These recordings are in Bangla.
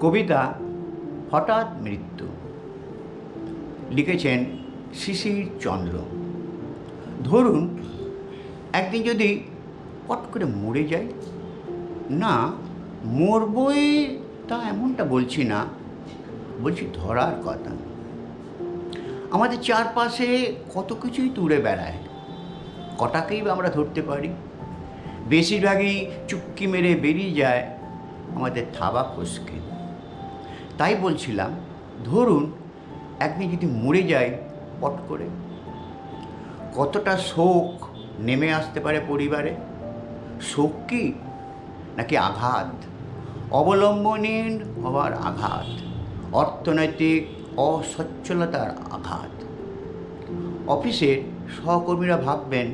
কবিতা হঠাৎ মৃত্যু, লিখেছেন শিশির চন্দ্র। ধরুন একদিন যদি পট করে মরে যাই, না মরবই তা এমনটা বলছি না, বলছি ধরার কথা। আমাদের চারপাশে কত কিছুই তুড়ে বেড়ায়, কটাকেই বা আমরা ধরতে পারি। বেশিরভাগই চুপকি মেরে বেরিয়ে যায় আমাদের থাবা ফসকে। তাই বলছিলাম, ধরুন একদিন যদি মরে যাই পট করে, কতটা শোক নেমে আসতে পারে পরিবারে। শোক কি নাকি আঘাত, অবলম্বনহীন হওয়ার আঘাত, অর্থনৈতিক অসচ্ছলতার আঘাত। অফিসের সহকর্মীরা ভাববেন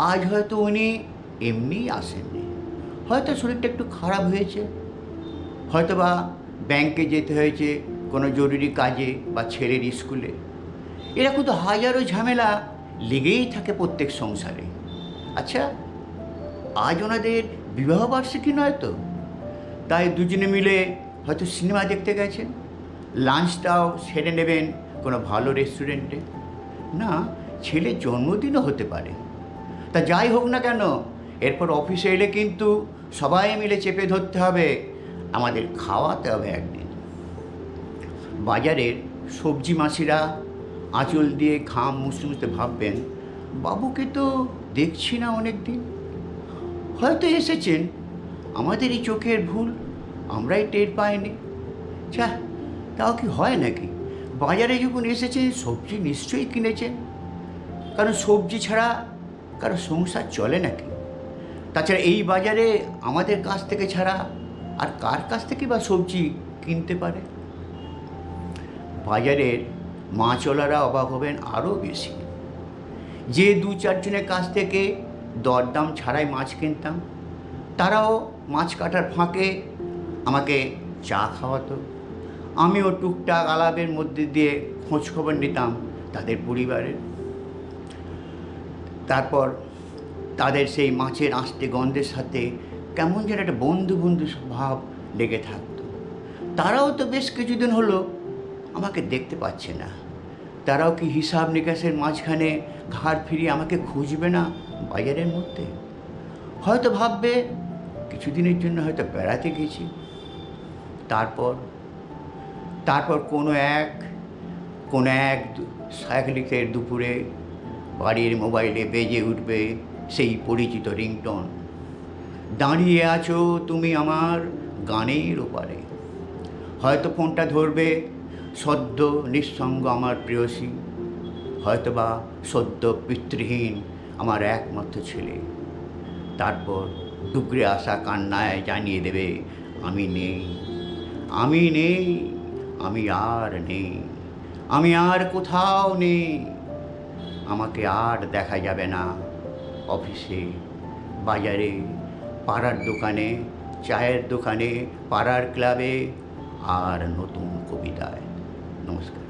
আজ হয়তো উনি এমনিই আসেননি, হয়তো শরীরটা একটু খারাপ হয়েছে, হয়তো বা ব্যাংকে যেতে হয়েছে কোনো জরুরি কাজে বা ছেলের স্কুলে। এরকম তো হাজারো ঝামেলা লেগেই থাকে প্রত্যেক সংসারে। আচ্ছা, আজ ওনাদের বিবাহবার্ষিকী নয় তো? তাই দুজনে মিলে হয়তো সিনেমা দেখতে গেছেন, লাঞ্চটাও সেরে নেবেন কোনো ভালো রেস্টুরেন্টে। না, ছেলের জন্মদিনও হতে পারে। তা যাই হোক না কেন, এরপর অফিসে এলে কিন্তু সবাই মিলে চেপে ধরতে হবে, আমাদের খাওয়াতে হবে একদিন। বাজারের সবজি মাসিরা আঁচল দিয়ে ঘাম মুছতে মুছতে ভাববেন বাবুকে তো দেখছি না অনেক দিন, হয়তো এসেছেন, আমাদের এই চোখের ভুল, আমরাই টের পাইনি। যা, তাও কি হয় নাকি? বাজারে যখন এসেছে সবজি নিশ্চয়ই কিনেছেন, কারণ সবজি ছাড়া কারো সংসার চলে নাকি? তাছাড়া এই বাজারে আমাদের কাছ থেকে ছাড়া আর কার কাছ থেকে বা সবজি কিনতে পারে? বাজারের মাছওয়ালারা অবাক হবেন আরও বেশি। যে দু চারজনের কাছ থেকে দরদাম ছাড়াই মাছ কিনতাম, তারাও মাছ কাটার ফাঁকে আমাকে চা খাওয়াতো। আমিও টুকটাক আলাপের মধ্যে দিয়ে খোঁজখবর নিতাম তাদের পরিবারের। তারপর তাদের সেই মাছের আঁশটে গন্ধের সাথে কেমন যেন একটা বন্ধু বন্ধু ভাব লেগে থাকতো। তারাও তো বেশ কিছুদিন হলো আমাকে দেখতে পাচ্ছে না, তারাও কি হিসাব নিকাশের মাঝখানে ঘাড় ফিরিয়ে আমাকে খুঁজবে না বাজারের মধ্যে? হয়তো ভাববে কিছুদিনের জন্য হয়তো বেড়াতে গেছি। তারপর কোনো এক সাইকেলিকের দুপুরে বাড়ির মোবাইলে বেজে উঠবে সেই পরিচিত রিংটোন, দাঁড়িয়ে আছো তুমি আমার গানের ওপারে। হয়তো ফোনটা ধরবে সদ্য নিঃসঙ্গ আমার প্রেয়সী, হয়তোবা সদ্য পিতৃহীন আমার একমাত্র ছেলে। তারপর ডুকরে আসা কান্নায় জানিয়ে দেবে আমি নেই, আমি নেই, আমি আর নেই, আমি আর কোথাও নেই। আমাকে আর দেখা যাবে না অফিসে, বাজারে, পাড়ার দোকানে, চায়ের দোকানে, পাড়ার ক্লাবে, আর নতুন কবিতায়। নমস্কার।